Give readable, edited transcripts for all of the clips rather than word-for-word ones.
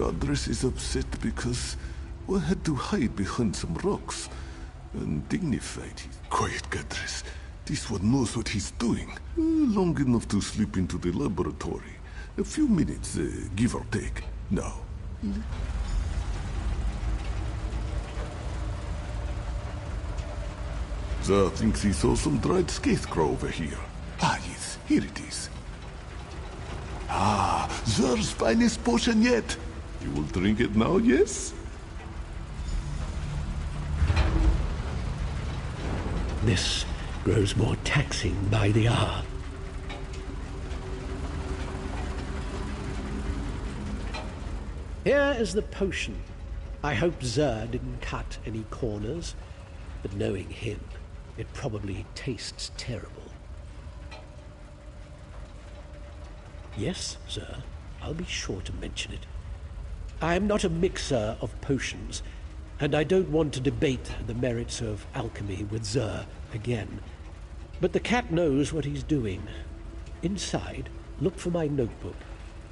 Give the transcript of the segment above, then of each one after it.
Godress is upset because we had to hide behind some rocks. Undignified. Quiet, Godress. This one knows what he's doing. Long enough to slip into the laboratory. A few minutes, give or take. Now. Zah thinks he saw some dried scarecrow over here. Ah, yes, here it is. Ah, Zah's finest potion yet. You will drink it now, yes? This grows more taxing by the hour. Here is the potion. I hope Zer didn't cut any corners, but knowing him, it probably tastes terrible. Yes, Zer, I'll be sure to mention it. I am not a mixer of potions, and I don't want to debate the merits of alchemy with Zer again. But the cat knows what he's doing. Inside, look for my notebook.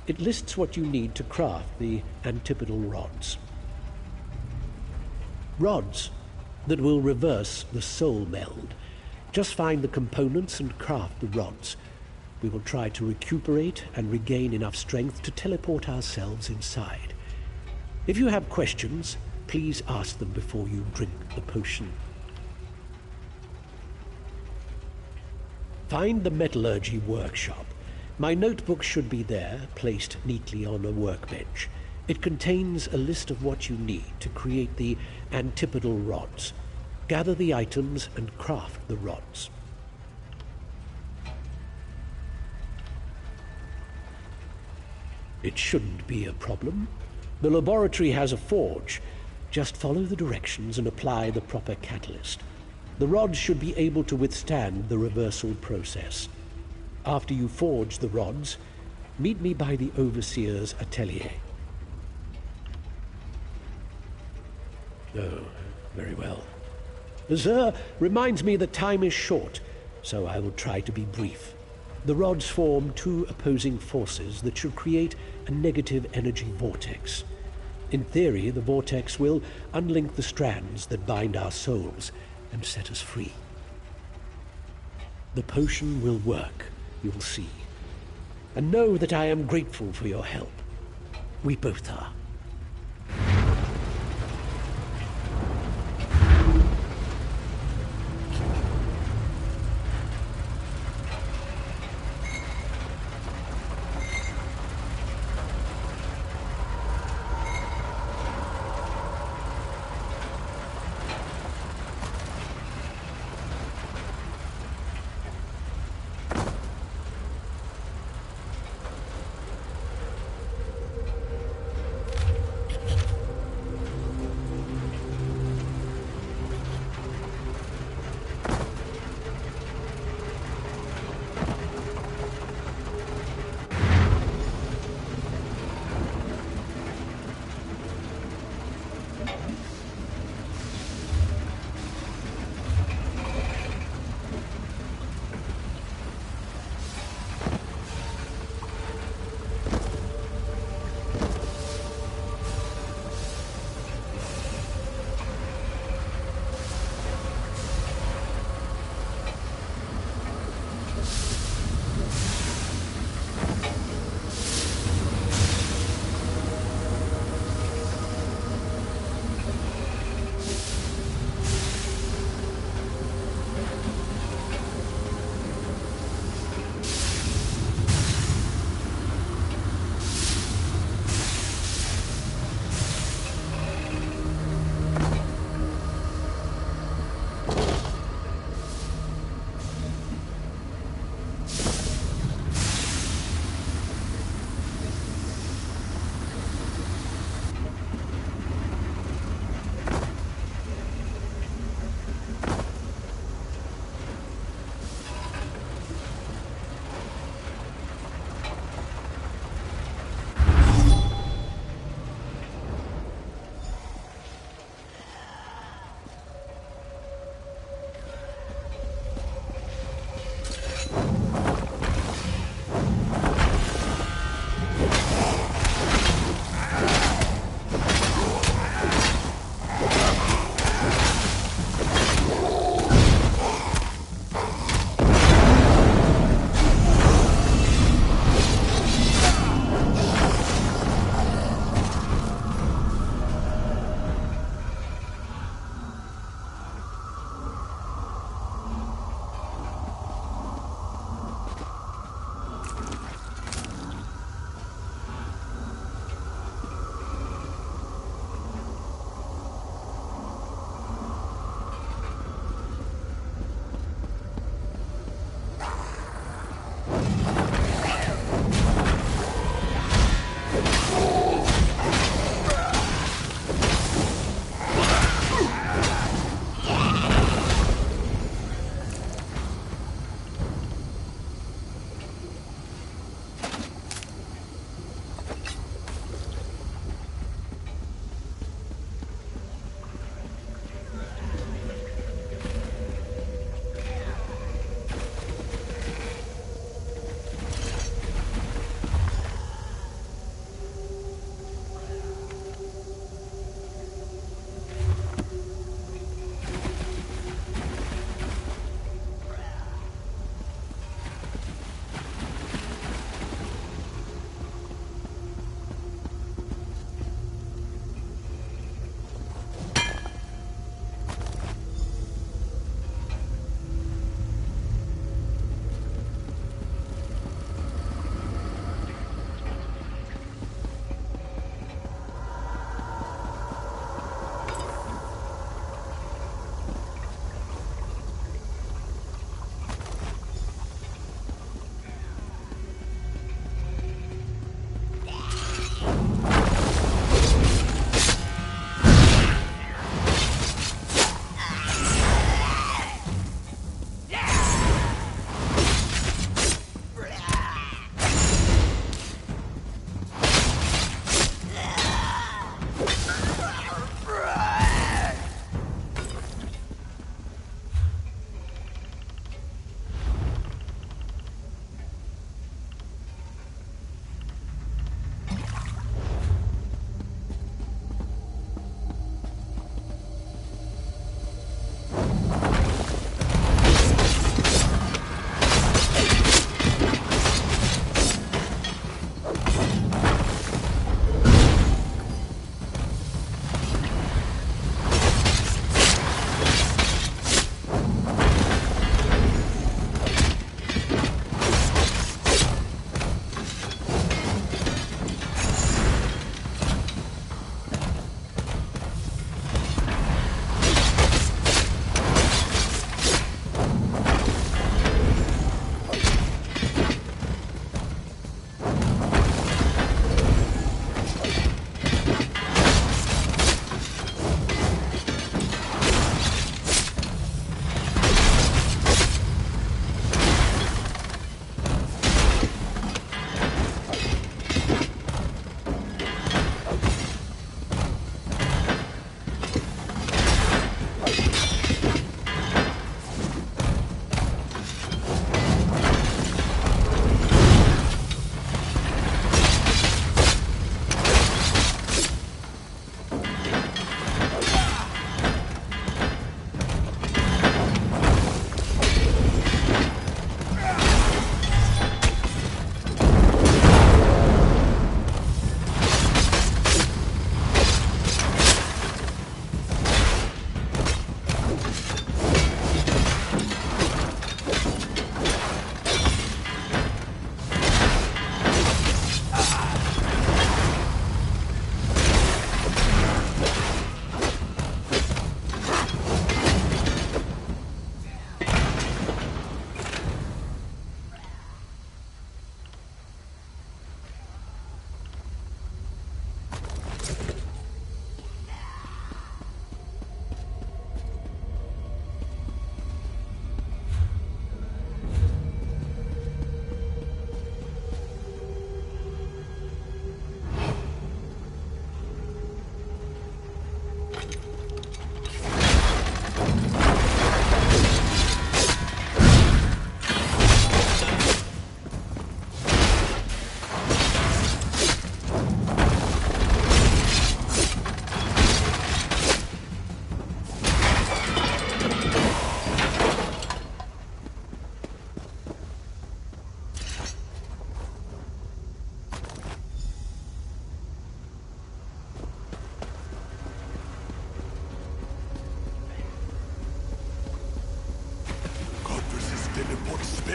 It lists what you need to craft the antipodal rods. Rods that will reverse the soul meld. Just find the components and craft the rods. We will try to recuperate and regain enough strength to teleport ourselves inside. If you have questions, please ask them before you drink the potion. Find the metallurgy workshop. My notebook should be there, placed neatly on a workbench. It contains a list of what you need to create the antipodal rods. Gather the items and craft the rods. It shouldn't be a problem. The laboratory has a forge. Just follow the directions and apply the proper catalyst. The rods should be able to withstand the reversal process. After you forge the rods, meet me by the Overseer's atelier. Oh, very well. Zer reminds me that time is short, so I will try to be brief. The rods form two opposing forces that should create a negative energy vortex. In theory, the vortex will unlink the strands that bind our souls and set us free. The potion will work, you'll see. And know that I am grateful for your help. We both are.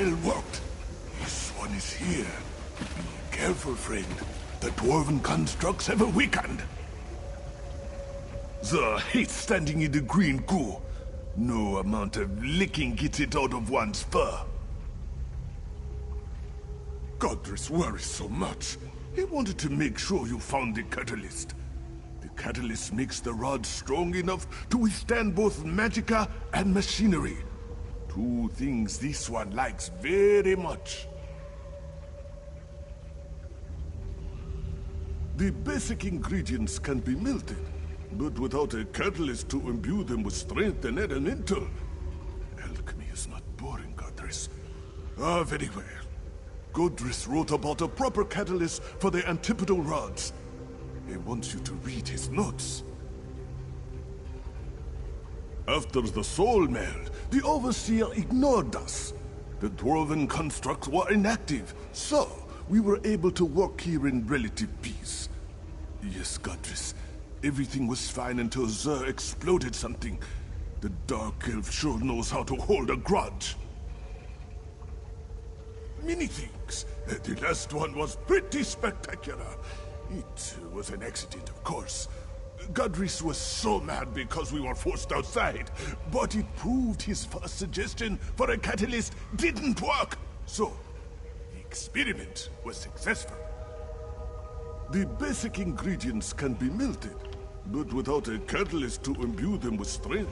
well worked. This one is here. Be careful, friend. The dwarven constructs have a weekend. The hate standing in the green goo. No amount of licking gets it out of one's fur. Godris worries so much. He wanted to make sure you found the catalyst. The catalyst makes the rod strong enough to withstand both magicka and machinery. Two things this one likes very much. The basic ingredients can be melted, but without a catalyst to imbue them with strength and elemental, alchemy is not boring, Godris. Ah, very well. Godris wrote about a proper catalyst for the antipodal rods. He wants you to read his notes. After the soul meld, the Overseer ignored us. The dwarven constructs were inactive, so we were able to work here in relative peace. Yes, Godris, everything was fine until Zer exploded something. The Dark Elf sure knows how to hold a grudge. Many things. The last one was pretty spectacular. It was an accident, of course. Godris was so mad because we were forced outside, but it proved his first suggestion for a catalyst didn't work. So, the experiment was successful. The basic ingredients can be melted, but without a catalyst to imbue them with strength.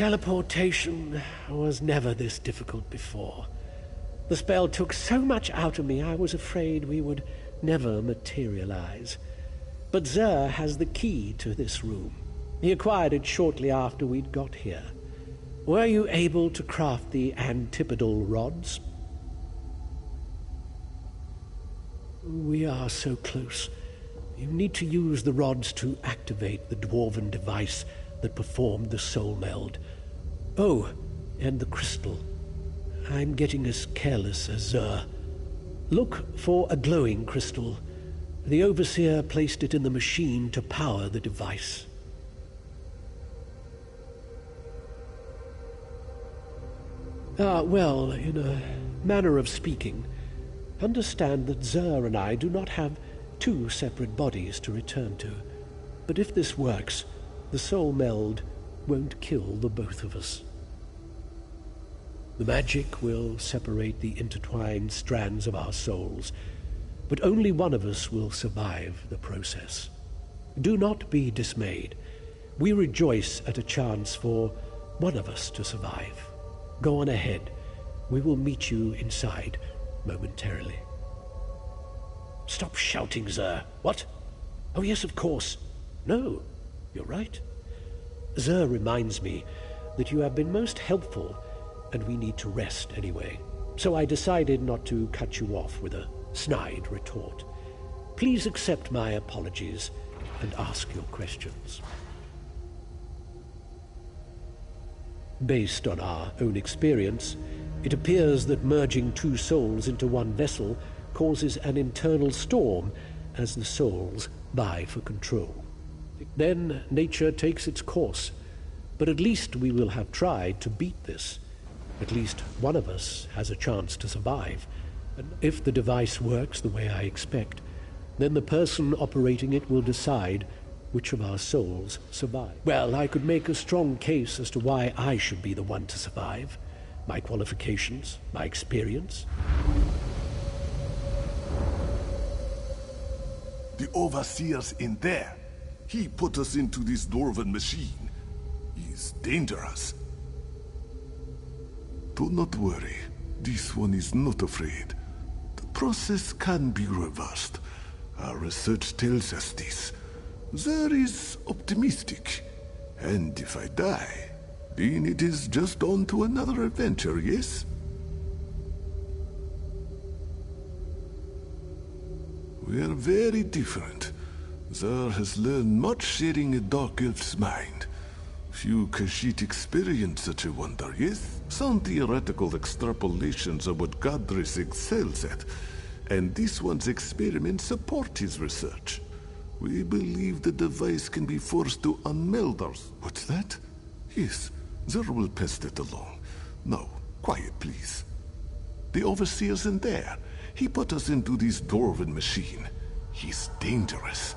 Teleportation was never this difficult before. The spell took so much out of me I was afraid we would never materialize. But Zer has the key to this room. He acquired it shortly after we'd got here. Were you able to craft the antipodal rods? We are so close. You need to use the rods to activate the dwarven device that performed the soul meld. Oh, and the crystal. I'm getting as careless as Zer. Look for a glowing crystal. The Overseer placed it in the machine to power the device. Well, in a manner of speaking, understand that Zer and I do not have two separate bodies to return to. But if this works, the soul meld won't kill the both of us. The magic will separate the intertwined strands of our souls, but only one of us will survive the process. Do not be dismayed. We rejoice at a chance for one of us to survive. Go on ahead. We will meet you inside momentarily. Stop shouting, Zer. What? Oh, yes, of course. No, you're right. Zer reminds me that you have been most helpful, and we need to rest anyway. So I decided not to cut you off with a snide retort. Please accept my apologies and ask your questions. Based on our own experience, it appears that merging two souls into one vessel causes an internal storm as the souls vie for control. Then nature takes its course, but at least we will have tried to beat this. At least one of us has a chance to survive. And if the device works the way I expect, then the person operating it will decide which of our souls survive. Well, I could make a strong case as to why I should be the one to survive. My qualifications, my experience. The Overseer's in there. He put us into this dwarven machine. He's dangerous. Do not worry. This one is not afraid. The process can be reversed. Our research tells us this. Zer is optimistic. And if I die, then it is just on to another adventure, yes? We are very different. Zer has learned much sharing a dark elf's mind. Few Khajiit experience such a wonder, yes? Some theoretical extrapolations are what Godric excels at, and this one's experiments support his research. We believe the device can be forced to unmeld us. What's that? Yes, Zer will pass that along. Now, quiet, please. The Overseer's in there. He put us into this dwarven machine. He's dangerous.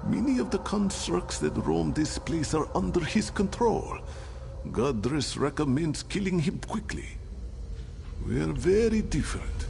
Many of the constructs that roam this place are under his control. Godric recommends killing him quickly. We are very different.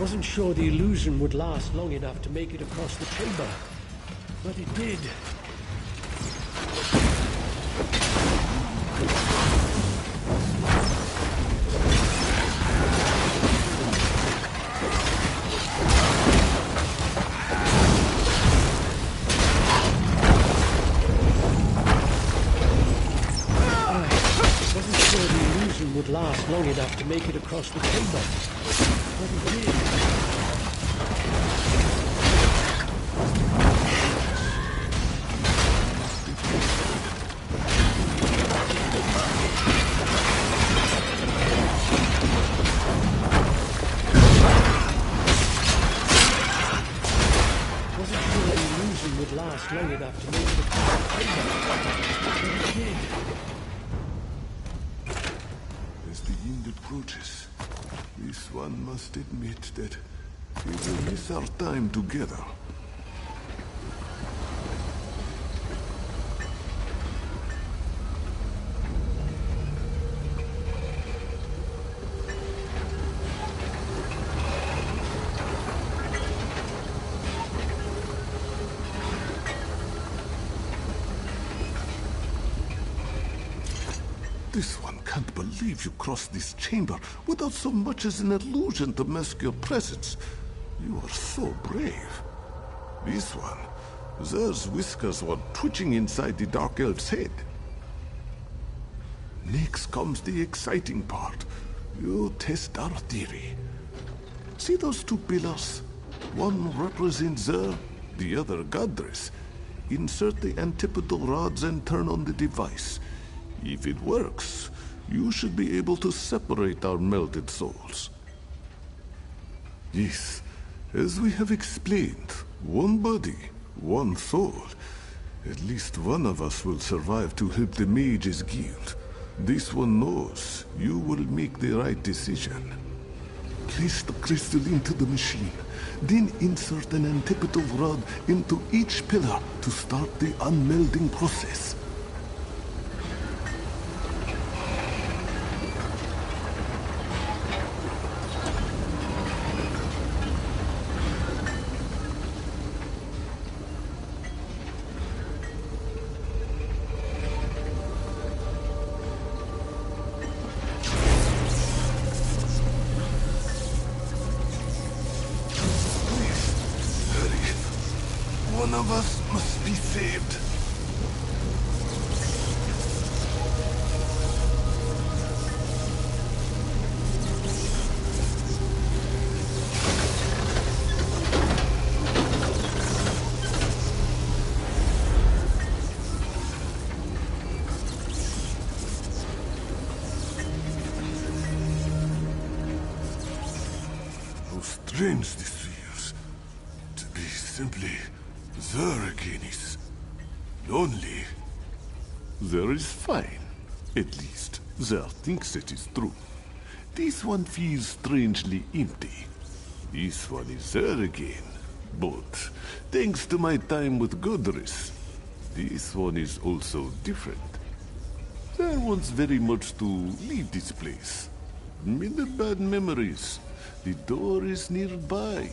Wasn't sure the illusion would last long enough to make it across the chamber, but it did. Would last long enough to make it across the chamber, but it did. Wasn't sure the illusion would last long enough to make it across the chamber, but it did. Approaches. This one must admit that we will miss our time together. This one can't believe you crossed this chamber without so much as an illusion to mask your presence. You are so brave. This one, Zer's whiskers were twitching inside the Dark Elf's head. Next comes the exciting part. You test our theory. See those two pillars? One represents Zer, the other Godress. Insert the antipodal rods and turn on the device. If it works, you should be able to separate our melted souls. Yes, as we have explained, one body, one soul. At least one of us will survive to help the Mages Guild. This one knows you will make the right decision. Place the crystal into the machine, then insert an antipodal rod into each pillar to start the unmelding process. One of us must be saved. How strange this feels. To be simply Zer again is lonely. Zer is fine. At least, Zer thinks it is true. This one feels strangely empty. This one is Zer again. But, thanks to my time with Godress, this one is also different. Zer wants very much to leave this place. Many bad memories. The door is nearby.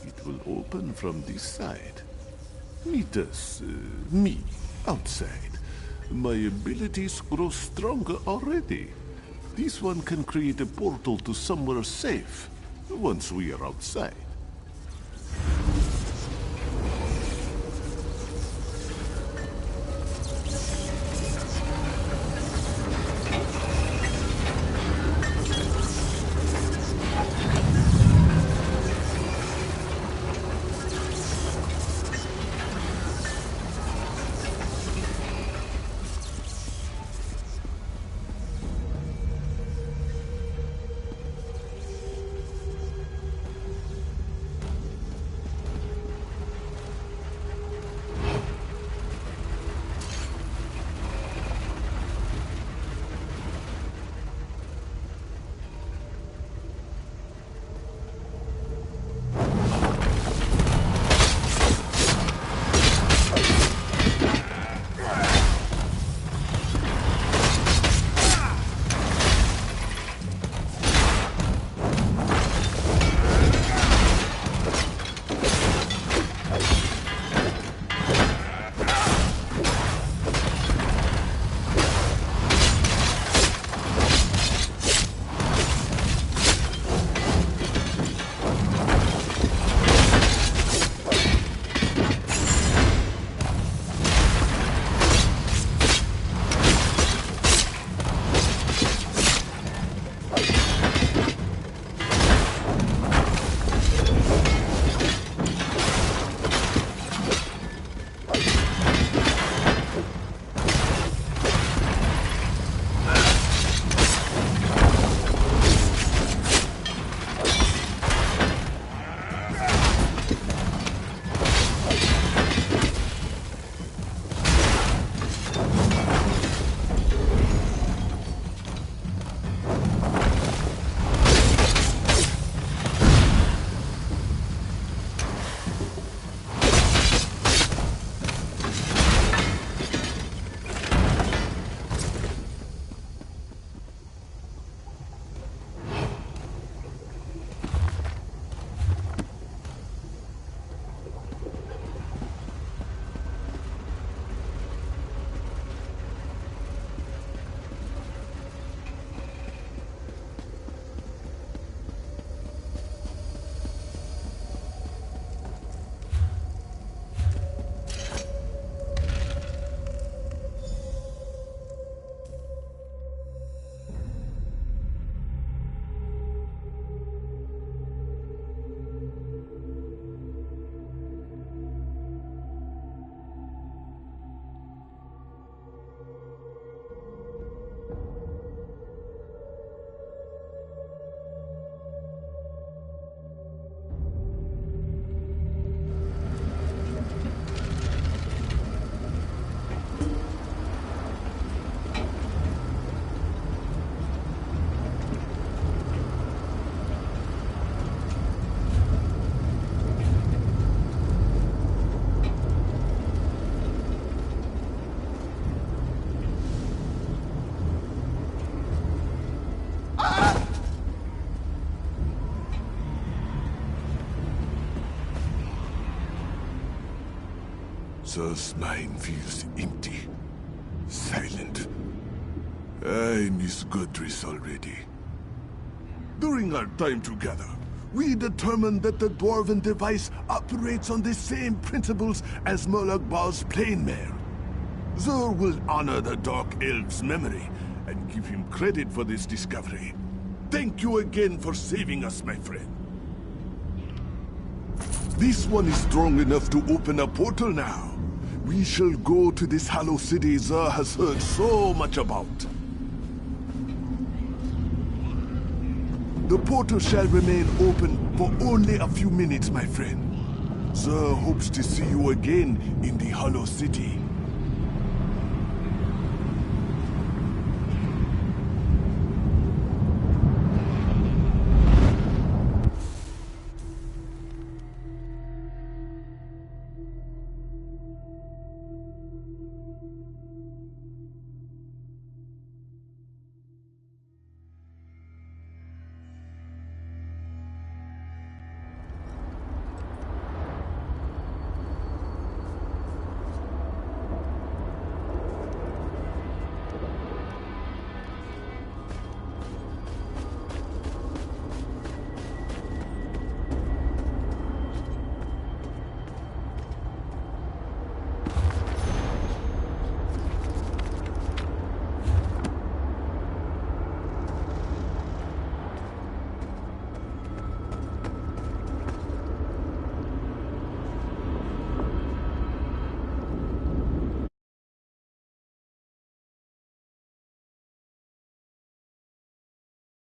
It will open from this side. Meet us, me, outside. My abilities grow stronger already. This one can create a portal to somewhere safe, once we are outside. Sir's mind feels empty, silent. I miss Godric already. During our time together, we determined that the dwarven device operates on the same principles as Molag Bal's plane mare. Zur will honor the Dark Elf's memory and give him credit for this discovery. Thank you again for saving us, my friend. This one is strong enough to open a portal now. We shall go to this hollow city Zur has heard so much about. The portal shall remain open for only a few minutes, my friend. Zur hopes to see you again in the hollow city.